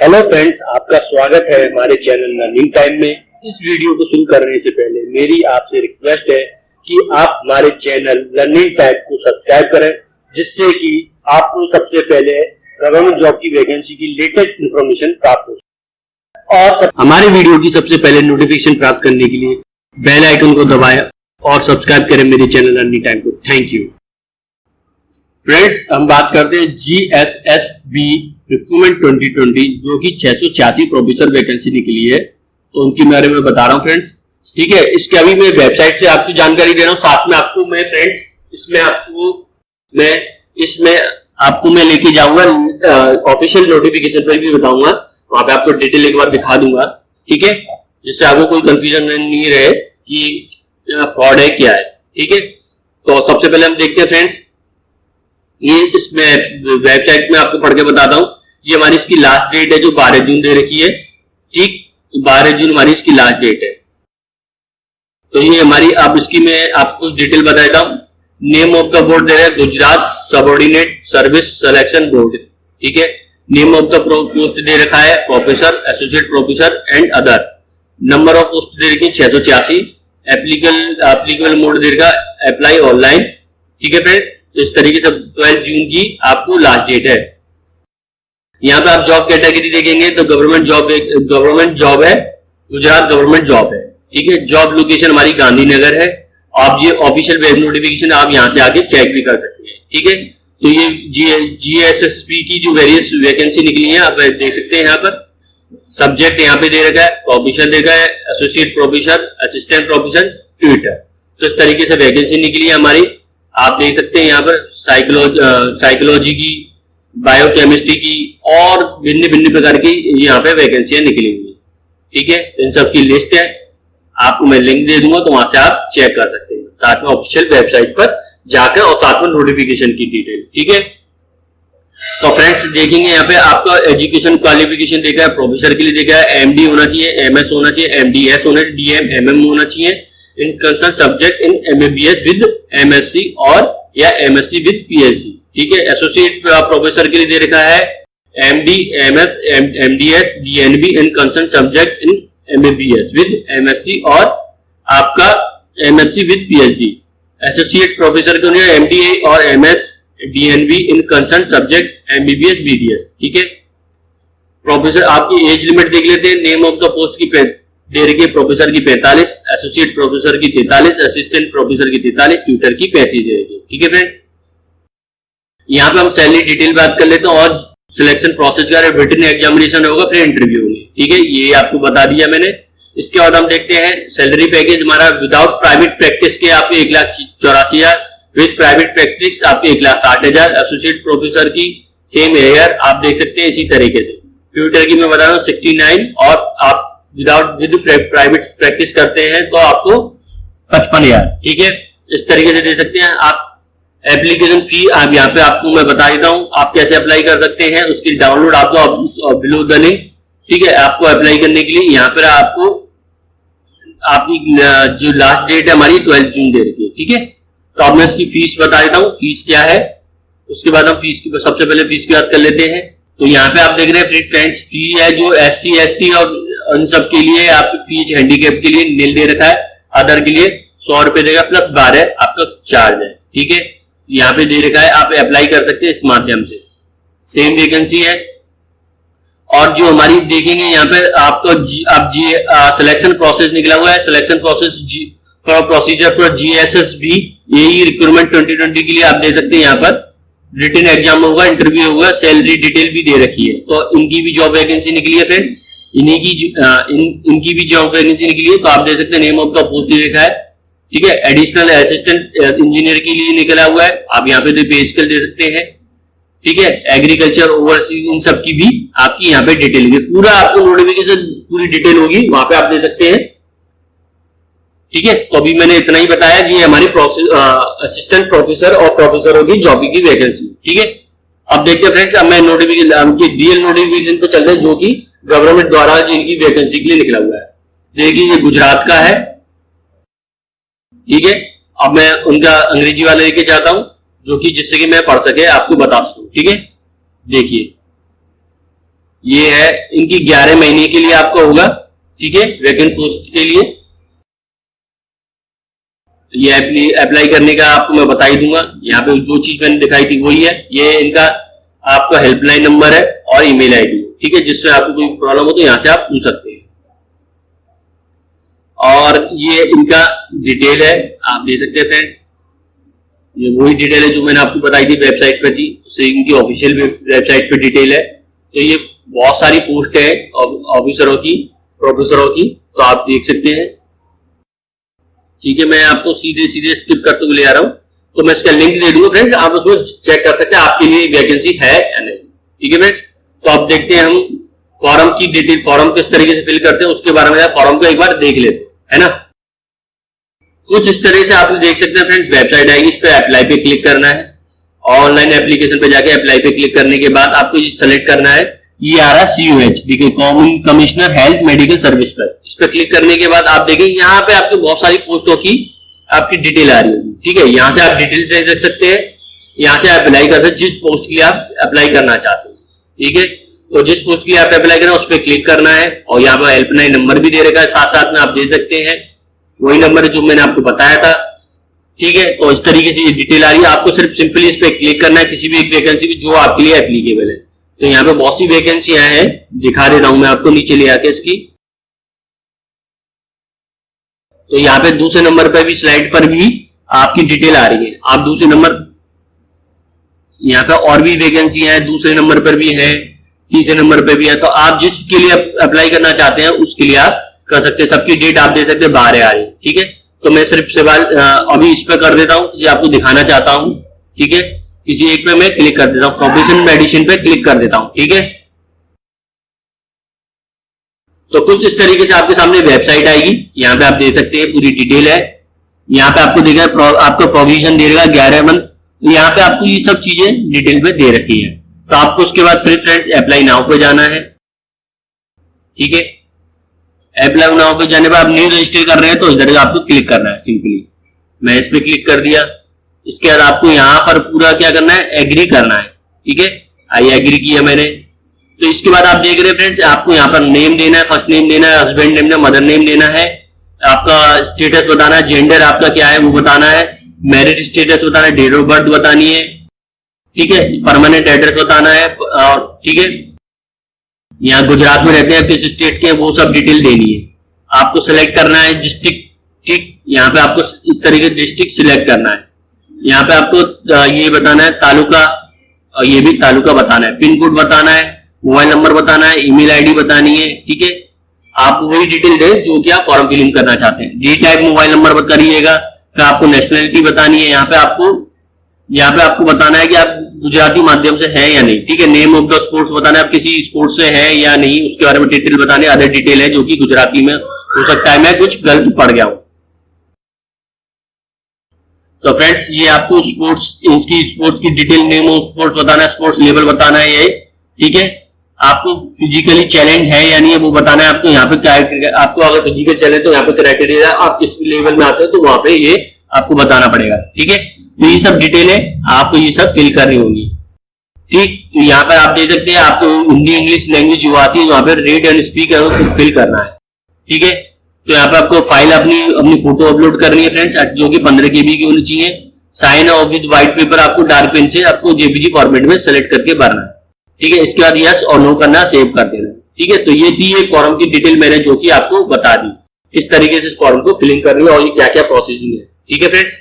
Hello friends, आपका स्वागत है हमारे चैनल लर्निंग टाइम में। इस वीडियो को शुरू करने से पहले मेरी आपसे रिक्वेस्ट है कि आप हमारे चैनल लर्निंग टाइम को सब्सक्राइब करें, जिससे कि आपको सबसे पहले गवर्नमेंट जॉब की वैकेंसी की लेटेस्ट इंफॉर्मेशन प्राप्त हो। और हमारे वीडियो की सबसे पहले नोटिफिकेशन प्राप्त करने के लिए बेल आइकन को दबाएं और सब्सक्राइब करें मेरे चैनल लर्निंग टाइम को। Thank you friends. हम बात करते हैं GSSB रिक्रूटमेंट 2020, जो कि 686 प्रोफेसर वैकेंसी निकली है, तो उनके बारे में बता रहा हूं फ्रेंड्स। ठीक है, इसके अभी मैं वेबसाइट से आपको जानकारी दे रहा हूं, साथ में आपको मैं फ्रेंड्स इसमें आपको मैं लेके जाऊंगा ऑफिशियल नोटिफिकेशन पर भी बताऊंगा, वहां पे आपको डिटेल एक बार दिखा दूंगा। ठीक है, जिससे आपको कोई कंफ्यूजन नहीं रहे कि फ्रॉड है क्या है। ठीक है, तो सबसे पहले हम देखते हैं फ्रेंड्स, ये इसमें वेबसाइट में आपको पढ़ के बताता हूं। ये हमारी इसकी लास्ट डेट है जो 12 जून दे रखी है। ठीक, 12 जून हमारी इसकी लास्ट डेट है। तो ये हमारी, अब इसकी मैं आपको डिटेल बताता हूं। नेम ऑफ द बोर्ड दे रहा है Gujarat subordinate service selection board. ठीक है, नेम ऑफ द पोस्ट दे रखा है professor, associate professor and other. Number of post दे रखी है 686। एप्लीकेबल मोड दे रखा अप्लाई ऑनलाइन। ठीक है फ्रेंड्स, इस तरीके से 12 जून की आपको लास्ट डेट है। यहाँ पे आप जॉब कैटेगरी देखेंगे तो गवर्नमेंट जॉब है, गुजरात गवर्नमेंट जॉब है। ठीक है, जॉब लोकेशन हमारी गांधीनगर है। आप ये ऑफिशियल वेब नोटिफिकेशन आप यहाँ से आके चेक भी कर सकते हैं। ठीक है, तो ये GSSB की जो वेरियस वैकेंसी निकली है आप देख सकते हैं। यहाँ पर सब्जेक्ट यहाँ पे दे रखा है, प्रोफेसर दे रखा है, associate professor, assistant professor, tutor. तो इस तरीके से वैकेंसी निकली है हमारी। आप देख सकते हैं यहाँ पर साइकोलॉजी की, बायोकेमिस्ट्री की और भिन्न भिन्न प्रकार की यहाँ पे वैकेंसियां निकली हुई है। ठीक है, इन सब की लिस्ट है, आपको मैं लिंक दे दूंगा, तो वहां से आप चेक कर सकते हैं, साथ में ऑफिशियल वेबसाइट पर जाकर और साथ में नोटिफिकेशन की डिटेल। ठीक है, तो फ्रेंड्स देखेंगे यहाँ पे आपका एजुकेशन क्वालिफिकेशन देखा है, प्रोफेसर के लिए देखा है MD होना चाहिए, MS होना चाहिए, MDS होना चाहिए, DM MM होना चाहिए इन concern subject in MBBS with MSc और या MSc विद PhD। ठीक है, एसोसिएट प्रोफेसर के लिए दे रखा है MD, MS, MDS, DNB in concern subject in MBBS with MSc और आपका MSc with PhD। Associate professor के लिए MDA और MS, DNB इन कंसर्न सब्जेक्ट MBBS, BDS। ठीक है, प्रोफेसर आपकी एज लिमिट देख लेते हैं। नेम ऑफ द पोस्ट की दे रखी है प्रोफेसर की 45, एसोसिएट प्रोफेसर की 43, असिस्टेंट प्रोफेसर की 43, ट्यूटर की 35 दे रखी है। ठीक है फ्रेंड्स, यहाँ पे हम सैलरी डिटेल बात कर लेते हैं और सिलेक्शन प्रोसेस का रिटन एग्जामिनेशन होगा, फिर इंटरव्यू होंगे। ठीक है, ये आपको बता दिया मैंने। इसके बाद हम देखते हैं सैलरी पैकेज हमारा विदाउट प्राइवेट प्रैक्टिस के आपके 1,84,000, विद प्राइवेट प्रैक्टिस आपके 1,60,000। एसोसिएट प्रोफेसर की सेम है, आप देख सकते हैं इसी तरीके से। ट्यूटर की मैं बता रहा हूँ 69, और आप विद प्राइवेट प्रैक्टिस करते हैं तो आपको 55,000। ठीक है, इस तरीके से दे सकते हैं आप। एप्लीकेशन फी आप यहाँ पे आपको मैं बता देता हूँ आप कैसे अप्लाई कर सकते हैं, उसकी डाउनलोड आपको बिलो द लिंक। ठीक है, आपको अप्लाई करने के लिए यहाँ पर आपको आपकी जो लास्ट डेट है हमारी 12 जून दे रखी है। ठीक है, तो अब मैं इसकी फीस बता देता हूँ, फीस क्या है। उसके बाद हम फीस की सबसे पहले फीस की बात कर लेते हैं। तो यहाँ पे आप देख रहे हैं फ्रेंड्स, फी है जो SC ST और उन सब के लिए आपकी फीस, हैंडीकैप के लिए नील दे रखा है, अदर के लिए 100 रुपए देगा प्लस 12 आपका चार्ज है। ठीक है, यहाँ पे दे रखा है, आप अप्लाई कर सकते हैं इस माध्यम से। सेम वैकेंसी है। और जो हमारी देखेंगे यहाँ पे आपका सिलेक्शन प्रोसेस निकला हुआ है, selection process for procedure for GSSB, यही रिक्रूटमेंट 2020 के लिए आप दे सकते हैं। यहाँ पर रिटन एग्जाम होगा, इंटरव्यू होगा, सैलरी डिटेल भी दे रखी है। तो इनकी भी जॉब वैकेंसी निकली है फ्रेंड्स, इनकी भी जॉब वैकेंसी निकली है। तो आप दे सकते हैं, नेम ऑफ द पोस्ट दे रखा है। ठीक है, एडिशनल असिस्टेंट इंजीनियर के लिए निकला हुआ है, आप यहाँ पे पे स्केल दे सकते हैं। ठीक है, एग्रीकल्चर, ओवरसीज, इन सब की भी आपकी यहाँ पे डिटेल होगी, पूरा आपको नोटिफिकेशन पूरी डिटेल होगी, वहां पे आप दे सकते हैं। ठीक है, तो अभी मैंने इतना ही बताया जी, हमारी असिस्टेंट प्रोफेसर और प्रोफेसरों की जॉब की वैकेंसी। ठीक है, अब देखते हैं फ्रेंड्स, अब मैं नोटिफिकेशन रियल नोटिफिकेशन पे चलते हैं, जो कि गवर्नमेंट द्वारा जिनकी वैकेंसी के लिए निकला हुआ है। देखिए ये गुजरात का है। ठीक है, अब मैं उनका अंग्रेजी वाला लेके चाहता हूं, जो कि जिससे कि मैं पढ़ सके, आपको बता सकूं। ठीक है, देखिए ये है इनकी 11 महीने के लिए आपका होगा, ठीक है, वैकेंट पोस्ट के लिए। ये अप्लाई करने का आपको मैं बता ही दूंगा। यहाँ पे जो चीज मैंने दिखाई थी वही है। ये इनका आपका हेल्पलाइन नंबर है और ईमेल आईडी, ठीक है, जिससे आपको कोई प्रॉब्लम हो तो यहाँ से आप पूछ सकते हैं। और ये इनका डिटेल है, आप देख सकते हैं फ्रेंड्स। ये वही डिटेल है जो मैंने आपको बताई थी वेबसाइट पे थी, उससे इनकी ऑफिशियल वेबसाइट पे डिटेल है। तो ये बहुत सारी पोस्ट है ऑफिसरों की, प्रोफेसरों की, तो आप देख सकते हैं। ठीक है, मैं आपको सीधे सीधे स्किप करते हुए ले आ रहा हूं, तो मैं इसका लिंक दे दूंगा फ्रेंड्स, आप उसमें चेक कर सकते हैं आपके लिए वैकेंसी है या नहीं। ठीक है फ्रेंड्स, तो आप देखते हैं हम फॉर्म की डिटेल, फॉर्म किस तरीके से फिल करते हैं उसके बारे में फॉर्म को एक बार देख लेते हैं, है ना। कुछ इस तरह से आप देख सकते हैं फ्रेंड्स, वेबसाइट आएगी, इस पे अप्लाई पे क्लिक करना है। ऑनलाइन एप्लीकेशन पे जाके अप्लाई पे क्लिक करने के बाद आपको ये सेलेक्ट करना है, ये आ रहा है CUH, देखिए common commissioner health medical service पर। इस पर क्लिक करने के बाद आप देखेंगे यहाँ पे आपके बहुत सारी पोस्टों की आपकी डिटेल आ रही होगी। ठीक है, यहाँ से आप डिटेल देख सकते हैं, यहाँ से आप अप्लाई कर सकते हैं जिस पोस्ट के लिए आप अप्लाई करना चाहते हो। ठीक है, तो जिस पोस्ट के लिए आप अप्लाई करना है उस पर क्लिक करना है, और यहाँ पर हेल्पलाइन नंबर भी दे रखा है, साथ साथ में आप दे सकते हैं वही नंबर जो मैंने आपको बताया था। ठीक है, तो इस तरीके से ये डिटेल आ रही है, आपको सिर्फ सिंपली इस पे क्लिक करना है किसी भी एक वैकेंसी की जो आपके लिए एप्लीकेबल है। तो यहाँ पे बहुत सी वैकेंसियां हैं, दिखा देता हूं मैं आपको नीचे ले आके इसकी। तो यहाँ पे दूसरे नंबर पर भी, स्लाइड पर भी आपकी डिटेल आ रही है। आप दूसरे नंबर, यहाँ पे और भी वैकेंसियां हैं, दूसरे नंबर पर भी है, तीसरे नंबर पर भी है। तो आप जिसके लिए अप्लाई करना चाहते हैं उसके लिए आप कर सकते हैं, सबकी डेट आप दे सकते हैं, बाहर आ रही। ठीक है, तो मैं सिर्फ सवाल अभी इस पे कर देता हूं, किसी आपको दिखाना चाहता हूं। ठीक है, किसी एक पे मैं क्लिक कर देता हूं, प्रोफेशनल मेडिसिन पे क्लिक कर देता हूं। ठीक है, तो कुछ इस तरीके से आपके सामने वेबसाइट आएगी, यहाँ पे आप देख सकते हैं पूरी डिटेल है। यहाँ पे आपको देगा आपको प्रोविजन दे देगा 11 मंथ, यहाँ पे आपको ये सब चीजें डिटेल पे दे रखी है। तो आपको उसके बाद फिर फ्रेंड्स अप्लाई नाउ पे जाना है। ठीक है, अप्लाई नाउ पे जाने पर आप न्यू रजिस्टर कर रहे हैं तो इधर आपको क्लिक करना है सिंपली। मैं इस पे क्लिक कर दिया। इसके बाद आपको यहाँ पर पूरा क्या करना है, एग्री करना है। ठीक है, आई एग्री किया मैंने। तो इसके बाद आप देख रहे हैं फ्रेंड्स, आपको यहाँ पर नेम देना है, फर्स्ट नेम देना है, हस्बैंड नेम देना, मदर नेम देना है, आपका स्टेटस बताना है, जेंडर आपका क्या है वो बताना है, मैरिड स्टेटस बताना है, डेट ऑफ बर्थ बतानी है। ठीक है, परमानेंट एड्रेस बताना है, और ठीक है यहाँ गुजरात में रहते हैं, किस स्टेट के, वो सब डिटेल देनी है। आपको सिलेक्ट करना है डिस्ट्रिक्ट। ठीक, यहाँ पे आपको इस तरीके से डिस्ट्रिक्ट सिलेक्ट करना है। यहाँ पे आपको ये बताना है तालुका, ये भी तालुका बताना है, पिन कोड बताना है, मोबाइल नंबर बताना है, ईमेल आईडी बतानी है। ठीक है, आप वही डिटेल दें जो कि आप फॉर्म फिलिंग करना चाहते हैं। डी टाइप मोबाइल नंबर करिएगा। फिर आपको नेशनलिटी बतानी है, यहाँ पे आपको बताना है कि आप गुजराती माध्यम से हैं या नहीं। ठीक है, नेम ऑफ द स्पोर्ट्स बताना है, आप किसी स्पोर्ट्स से हैं या नहीं उसके बारे में डिटेल बताने। अदर डिटेल है जो कि गुजराती में हो सकता है मैं कुछ गलत पढ़ गया हूं। तो फ्रेंड्स, ये आपको स्पोर्ट्स की डिटेल, नेम ऑफ स्पोर्ट्स बताना है, स्पोर्ट्स लेवल बताना है ये। ठीक है, आपको फिजिकली चैलेंज है या नहीं है वो बताना है। आपको यहाँ पे क्या, आपको अगर फिजिकल चैलेंज तो यहाँ पे क्राइटेरिया आप किस लेवल में आते हो तो वहां पे ये आपको बताना पड़ेगा। ठीक है, तो ये सब डिटेल है, आपको ये सब फिल करनी होगी। ठीक, तो यहाँ पे आप देख सकते हैं, आपको हिंदी इंग्लिश लैंग्वेज जो आती है वहां पे रीड एंड स्पीक फिल करना है। ठीक है, तो यहाँ पे आपको फाइल अपनी फोटो अपलोड करनी है फ्रेंड्स, जो कि 15 KB की होनी चाहिए। Sign of with white paper आपको डार्क पेन से आपको JPG फॉर्मेट में सेलेक्ट करके भरना है। ठीक है, इसके बाद यस और नो करना, सेव कर देना। ठीक है, तो ये थी एक फॉर्म की डिटेल मैंने जो कि आपको बता दी, इस तरीके से इस फॉर्म को फिलिंग करनी है और ये क्या क्या प्रोसेसिंग है। ठीक है फ्रेंड्स।